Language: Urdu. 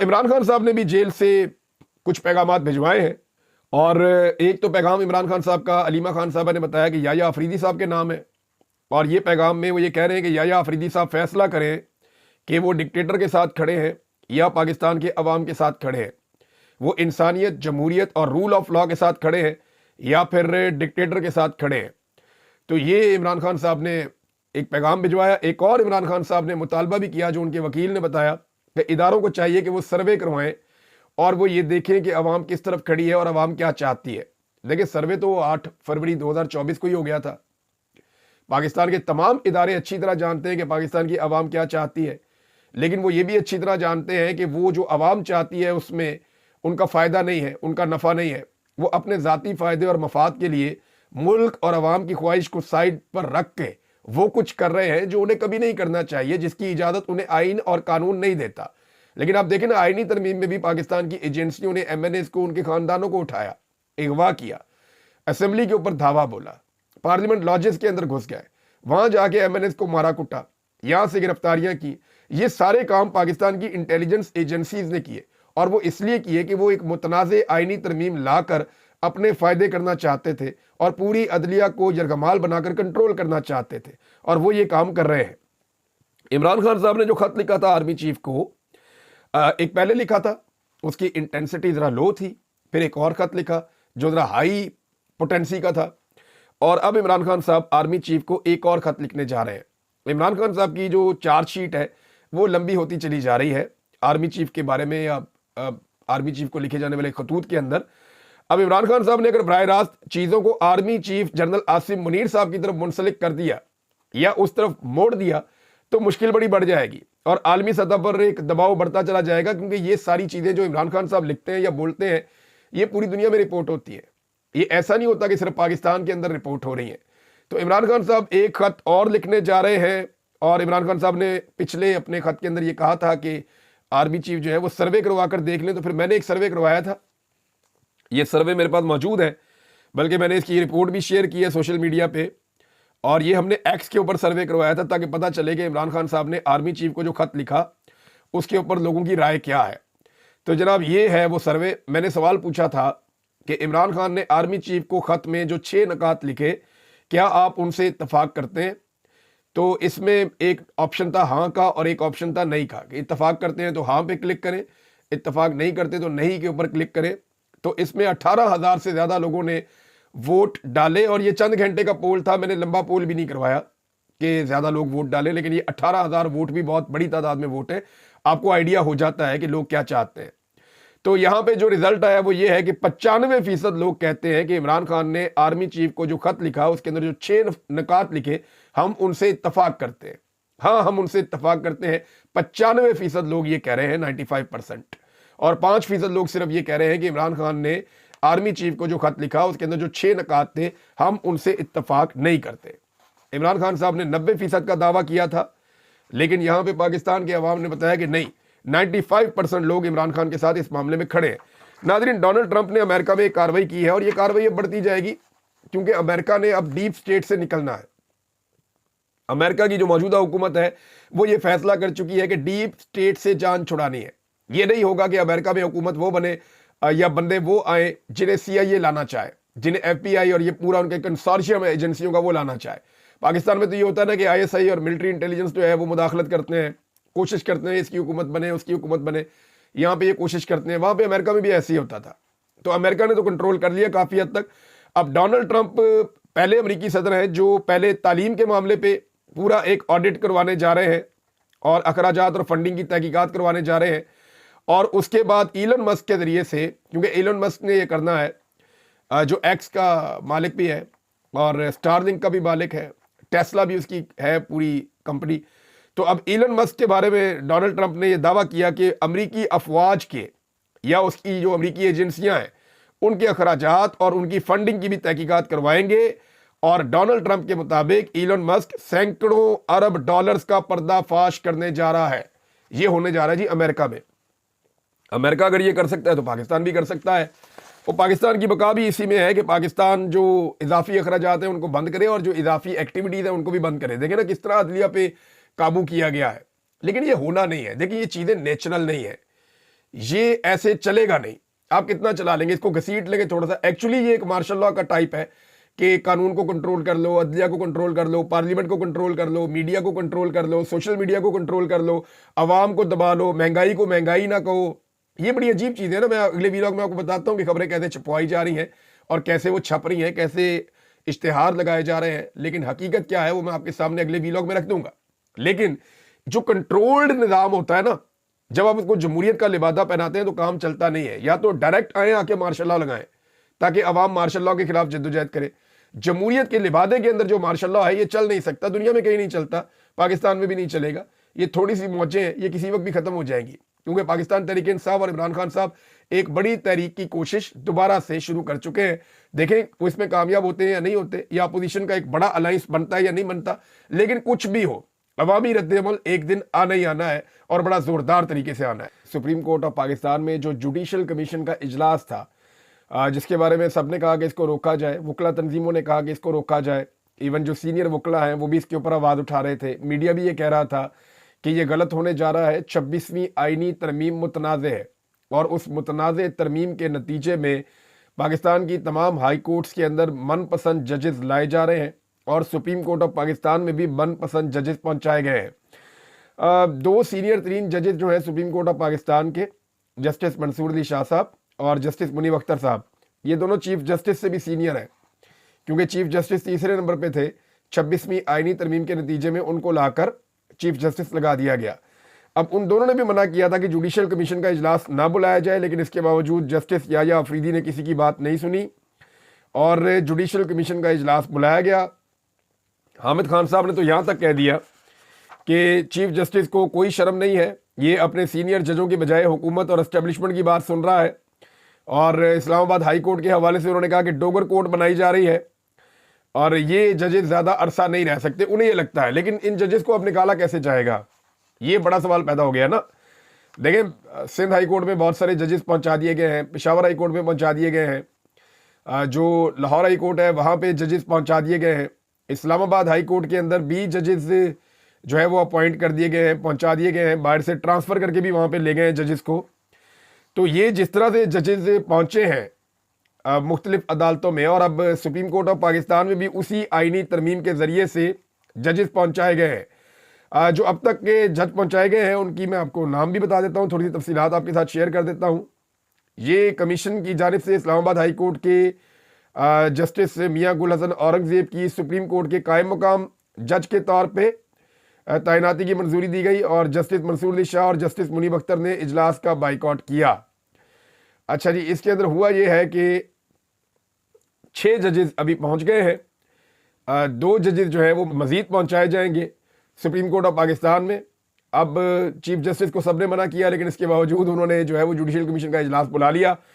عمران خان صاحب نے بھی جیل سے کچھ پیغامات بھجوائے ہیں، اور ایک تو پیغام عمران خان صاحب کا علیمہ خان صاحبہ نے بتایا کہ یحییٰ آفریدی صاحب کے نام ہے، اور یہ پیغام میں وہ یہ کہہ رہے ہیں کہ یحییٰ آفریدی صاحب فیصلہ کریں کہ وہ ڈکٹیٹر کے ساتھ کھڑے ہیں یا پاکستان کے عوام کے ساتھ کھڑے ہیں، وہ انسانیت، جمہوریت اور رول آف لا کے ساتھ کھڑے ہیں یا پھر ڈکٹیٹر کے ساتھ کھڑے ہیں۔ تو یہ عمران خان صاحب نے ایک پیغام بھجوایا۔ ایک اور عمران خان صاحب نے مطالبہ بھی کیا، جو ان کے وکیل نے بتایا کہ اداروں کو چاہیے کہ وہ سروے کروائیں اور وہ یہ دیکھیں کہ عوام کس طرف کھڑی ہے اور عوام کیا چاہتی ہے۔ دیکھیں، سروے تو 8 فروری 2024 کو ہی ہو گیا تھا۔ پاکستان کے تمام ادارے اچھی طرح جانتے ہیں کہ پاکستان کی عوام کیا چاہتی ہے، لیکن وہ یہ بھی اچھی طرح جانتے ہیں کہ وہ جو عوام چاہتی ہے اس میں ان کا فائدہ نہیں ہے، ان کا نفع نہیں ہے۔ وہ اپنے ذاتی فائدے اور مفاد کے لیے ملک اور عوام کی خواہش کو سائڈ پر رکھ کے وہ کچھ کر رہے ہیں جو انہیں کبھی نہیں کرنا چاہیے، جس کی اجازت انہیں آئین اور قانون نہیں دیتا۔ لیکن آپ دیکھیں نا، آئینی ترمیم میں بھی پاکستان کی ایجنسیوں نے ایم این ایز کو، ان کے خاندانوں کو اٹھایا، اغوا کیا، اسمبلی کے اوپر دھاوا بولا، پارلیمنٹ لاجز کے اندر گھس گئے، وہاں جا کے ایم این ایز کو مارا کٹا، یہاں سے گرفتاریاں کی۔ یہ سارے کام پاکستان کی انٹیلیجنس ایجنسیز نے کیے، اور وہ اس لیے کیے کہ وہ ایک متنازع آئینی ترمیم لا کر اپنے فائدے کرنا چاہتے تھے اور پوری عدلیہ کو یرغمال بنا کر کنٹرول کرنا چاہتے تھے، اور وہ یہ کام کر رہے ہیں۔ عمران خان صاحب نے جو خط لکھا تھا آرمی چیف کو، ایک پہلے لکھا تھا، اس کی انٹینسٹی ذرا لو تھی، پھر ایک اور خط لکھا جو ذرا ہائی پوٹینسی کا تھا، اور اب عمران خان صاحب آرمی چیف کو ایک اور خط لکھنے جا رہے ہیں۔ عمران خان صاحب کی جو چارج شیٹ ہے وہ لمبی ہوتی چلی جا رہی ہے آرمی چیف کے بارے میں، یا آرمی چیف کو لکھے جانے والے خطوط کے اندر۔ اب عمران خان صاحب نے اگر براہ راست چیزوں کو army chief general Asim Munir صاحب کی طرف منسلک کر دیا یا اس طرف موڑ دیا تو مشکل بڑی بڑھ جائے گی، اور عالمی سطح پر ایک دباؤ بڑھتا چلا جائے گا، کیونکہ یہ ساری چیزیں جو عمران خان صاحب لکھتے ہیں یا بولتے ہیں یہ پوری دنیا میں رپورٹ ہوتی ہے۔ یہ ایسا نہیں ہوتا کہ صرف پاکستان کے اندر رپورٹ ہو رہی ہیں۔ تو عمران خان صاحب ایک خط اور لکھنے جا رہے ہیں، اور عمران خان صاحب نے پچھلے اپنے خط کے اندر یہ کہا تھا کہ آرمی چیف جو ہے وہ سروے کروا کر دیکھ لیں۔ تو پھر میں نے ایک سروے کروایا تھا، یہ سروے میرے پاس موجود ہے، بلکہ میں نے اس کی رپورٹ بھی شیئر کی ہے سوشل میڈیا پہ، اور یہ ہم نے ایکس کے اوپر سروے کروایا تھا تاکہ پتہ چلے کہ عمران خان صاحب نے آرمی چیف کو جو خط لکھا اس کے اوپر لوگوں کی رائے کیا ہے۔ تو جناب یہ ہے وہ سروے۔ میں نے سوال پوچھا تھا کہ عمران خان نے آرمی چیف کو خط میں جو 6 نکات لکھے، کیا آپ ان سے اتفاق کرتے ہیں؟ تو اس میں ایک آپشن تھا ہاں کا اور ایک آپشن تھا نہیں کا، کہ اتفاق کرتے ہیں تو ہاں پہ کلک کریں، اتفاق نہیں کرتے تو نہیں کے اوپر کلک کریں۔ تو اس میں 18,000 سے زیادہ لوگوں نے ووٹ ڈالے، اور یہ چند گھنٹے کا پول تھا، میں نے لمبا پول بھی نہیں کروایا کہ زیادہ لوگ ووٹ ڈالیں، لیکن یہ 18,000 ووٹ بھی بہت بڑی تعداد میں ووٹ ہے، آپ کو آئیڈیا ہو جاتا ہے کہ لوگ کیا چاہتے ہیں۔ تو یہاں پہ جو رزلٹ آیا وہ یہ ہے کہ 95% لوگ کہتے ہیں کہ عمران خان نے آرمی چیف کو جو خط لکھا اس کے اندر جو 6 نکات لکھے ہم ان سے اتفاق کرتے ہیں، ہاں ہم ان سے اتفاق کرتے ہیں۔ 95% لوگ یہ کہہ رہے ہیں، 95%، اور 5% لوگ صرف یہ کہہ رہے ہیں کہ عمران خان نے آرمی چیف کو جو خط لکھا اس کے اندر جو 6 نکات تھے ہم ان سے اتفاق نہیں کرتے۔ عمران خان صاحب نے 90% کا دعویٰ کیا تھا، لیکن یہاں پہ پاکستان کے عوام نے بتایا کہ نہیں، 95% لوگ عمران خان کے ساتھ اس معاملے میں کھڑے ہیں۔ ناظرین، ڈونلڈ ٹرمپ نے امریکہ میں ایک کارروائی کی ہے، اور یہ کارروائی اب بڑھتی جائے گی، کیونکہ امریکہ نے اب ڈیپ سٹیٹ سے نکلنا ہے۔ امریکہ کی جو موجودہ حکومت ہے وہ یہ فیصلہ کر چکی ہے کہ ڈیپ سٹیٹ سے جان چھڑانی ہے۔ یہ نہیں ہوگا کہ امریکہ میں حکومت وہ بنے یا بندے وہ آئیں جنہیں سی آئی اے لانا چاہے، جنہیں ایف بی آئی اور یہ پورا ان کے کنسورشیم ایجنسیوں کا وہ لانا چاہے۔ پاکستان میں تو یہ ہوتا ہے نا کہ آئی ایس آئی اور ملٹری انٹیلیجنس جو ہے وہ مداخلت کرتے ہیں، کوشش کرتے ہیں اس کی حکومت بنے، اس کی حکومت بنے، یہاں پہ یہ کوشش کرتے ہیں۔ وہاں پہ امریکہ میں بھی ایسے ہی ہوتا تھا، تو امریکہ نے تو کنٹرول کر لیا کافی حد تک۔ اب ڈونلڈ ٹرمپ پہلے امریکی صدر ہیں جو پہلے تعلیم کے معاملے پہ پورا ایک آڈٹ کروانے جا رہے ہیں اور اخراجات اور فنڈنگ کی تحقیقات کروانے جا رہے ہیں، اور اس کے بعد ایلن مسک کے ذریعے سے، کیونکہ ایلن مسک نے یہ کرنا ہے، جو ایکس کا مالک بھی ہے اور اسٹار لنک کا بھی مالک ہے، ٹیسلا بھی اس کی ہے پوری کمپنی۔ تو اب ایلن مسک کے بارے میں ڈونلڈ ٹرمپ نے یہ دعویٰ کیا کہ امریکی افواج کے یا اس کی جو امریکی ایجنسیاں ہیں ان کے اخراجات اور ان کی فنڈنگ کی بھی تحقیقات کروائیں گے، اور ڈونلڈ ٹرمپ کے مطابق ایلن مسک سینکڑوں ارب ڈالرز کا پردہ فاش کرنے جا رہا ہے۔ یہ ہونے جا رہا ہے جی امریکہ میں۔ امریکہ اگر یہ کر سکتا ہے تو پاکستان بھی کر سکتا ہے، اور پاکستان کی بقا بھی اسی میں ہے کہ پاکستان جو اضافی اخراجات ہیں ان کو بند کرے اور جو اضافی ایکٹیویٹیز ہیں ان کو بھی بند کرے۔ دیکھیں نا کس طرح عدلیہ پہ قابو کیا گیا ہے، لیکن یہ ہونا نہیں ہے۔ دیکھیں یہ چیزیں نیچرل نہیں ہیں، یہ ایسے چلے گا نہیں. آپ کتنا چلا لیں گے, اس کو گھسیٹ لیں گے تھوڑا سا. ایکچولی یہ ایک مارشل لا کا ٹائپ ہے کہ قانون کو کنٹرول کر لو, عدلیہ کو کنٹرول کر لو, پارلیمنٹ کو کنٹرول کر لو, میڈیا کو کنٹرول کر لو, سوشل میڈیا کو کنٹرول کر لو, عوام کو دبا لو, مہنگائی کو مہنگائی نہ کہو. یہ بڑی عجیب چیز ہے نا. میں اگلے ویلاگ میں آپ کو بتاتا ہوں کہ خبریں کیسے چھپوائی جا رہی ہیں اور کیسے وہ چھپ رہی ہیں, کیسے اشتہار لگائے جا رہے ہیں, لیکن حقیقت کیا ہے وہ میں آپ کے سامنے اگلے ویلاگ میں رکھ دوں گا. لیکن جو کنٹرولڈ نظام ہوتا ہے نا, جب آپ اس کو جمہوریت کا لبادہ پہناتے ہیں تو کام چلتا نہیں ہے. یا تو ڈائریکٹ آئیں, آ کے مارشل لا لگائیں تاکہ عوام مارشل لا کے خلاف جدوجہد کرے. جمہوریت کے لبادے کے اندر جو مارشل لا ہے یہ چل نہیں سکتا, دنیا میں کہیں نہیں چلتا, پاکستان میں بھی نہیں چلے گا. یہ تھوڑی سی موجیں ہیں, یہ کسی وقت بھی ختم ہو جائیں گی, کیونکہ پاکستان تحریک انصاف اور عمران خان صاحب ایک بڑی تحریک کی کوشش دوبارہ سے شروع کر چکے ہیں. دیکھیں وہ اس میں کامیاب ہوتے ہیں یا نہیں ہوتے, یا اپوزیشن کا ایک بڑا الائنس بنتا ہے یا نہیں بنتا, لیکن کچھ بھی ہو عوامی رد عمل ایک دن آنا ہی آنا ہے اور بڑا زوردار طریقے سے آنا ہے. سپریم کورٹ آف پاکستان میں جو جوڈیشل کمیشن کا اجلاس تھا, جس کے بارے میں سب نے کہا کہ اس کو روکا جائے, وکلا تنظیموں نے کہا کہ اس کو روکا جائے, ایون جو سینئر وکلا ہیں وہ بھی اس کے اوپر آواز اٹھا رہے تھے, میڈیا بھی یہ کہہ رہا تھا کہ یہ غلط ہونے جا رہا ہے. 26ویں آئینی ترمیم متنازع ہے اور اس متنازع ترمیم کے نتیجے میں پاکستان کی تمام ہائی کورٹس کے اندر من پسند ججز لائے جا رہے ہیں اور سپریم کورٹ آف پاکستان میں بھی من پسند ججز پہنچائے گئے ہیں. 2 سینئر ترین ججز جو ہیں سپریم کورٹ آف پاکستان کے, جسٹس منصور علی شاہ صاحب اور جسٹس منیب اختر صاحب, یہ دونوں چیف جسٹس سے بھی سینئر ہیں, کیونکہ چیف جسٹس تیسرے نمبر پہ تھے. 26ویں آئینی ترمیم کے نتیجے میں ان کو لا کر چیف جسٹس لگا دیا گیا. اب ان دونوں نے بھی منع کیا تھا کہ جوڈیشل کمیشن کا اجلاس نہ بلایا جائے, لیکن اس کے باوجود جسٹس یحییٰ آفریدی نے کسی کی بات نہیں سنی اور جوڈیشل کمیشن کا اجلاس بلایا گیا. حامد خان صاحب نے تو یہاں تک کہہ دیا کہ چیف جسٹس کو کوئی شرم نہیں ہے, یہ اپنے سینئر ججوں کی بجائے حکومت اور اسٹیبلشمنٹ کی بات سن رہا ہے. اور اسلام آباد ہائی کورٹ کے حوالے سے انہوں نے کہا کہ ڈوگر کورٹ بنائی جا رہی ہے اور یہ ججز زیادہ عرصہ نہیں رہ سکتے, انہیں یہ لگتا ہے. لیکن ان ججز کو اب نکالا کیسے جائے گا, یہ بڑا سوال پیدا ہو گیا نا. دیکھیں سندھ ہائی کورٹ میں بہت سارے ججز پہنچا دیے گئے ہیں, پشاور ہائی کورٹ میں پہنچا دیے گئے ہیں, جو لاہور ہائی کورٹ ہے وہاں پہ ججز پہنچا دیے گئے ہیں, اسلام آباد ہائی کورٹ کے اندر بھی ججز جو ہے وہ اپوائنٹ کر دیے گئے ہیں, پہنچا دیے گئے ہیں, باہر سے ٹرانسفر کر کے بھی وہاں پہ لے گئے ہیں ججز کو. تو یہ جس طرح سے ججز پہنچے ہیں مختلف عدالتوں میں, اور اب سپریم کورٹ آف پاکستان میں بھی اسی آئینی ترمیم کے ذریعے سے ججز پہنچائے گئے ہیں. جو اب تک کے جج پہنچائے گئے ہیں ان کی میں آپ کو نام بھی بتا دیتا ہوں, تھوڑی سی تفصیلات آپ کے ساتھ شیئر کر دیتا ہوں. یہ کمیشن کی جانب سے اسلام آباد ہائی کورٹ کے جسٹس میاں گل حسن اورنگزیب کی سپریم کورٹ کے قائم مقام جج کے طور پہ تعیناتی کی منظوری دی گئی, اور جسٹس منصور علی شاہ اور جسٹس منیب اختر نے اجلاس کا بائیکاٹ کیا. اچھا جی, اس کے اندر ہوا یہ ہے کہ 6 ججز ابھی پہنچ گئے ہیں, 2 ججز جو ہیں وہ مزید پہنچائے جائیں گے سپریم کورٹ آف پاکستان میں. اب چیف جسٹس کو سب نے منع کیا, لیکن اس کے باوجود انہوں نے جو ہے وہ جوڈیشل کمیشن کا اجلاس بلا لیا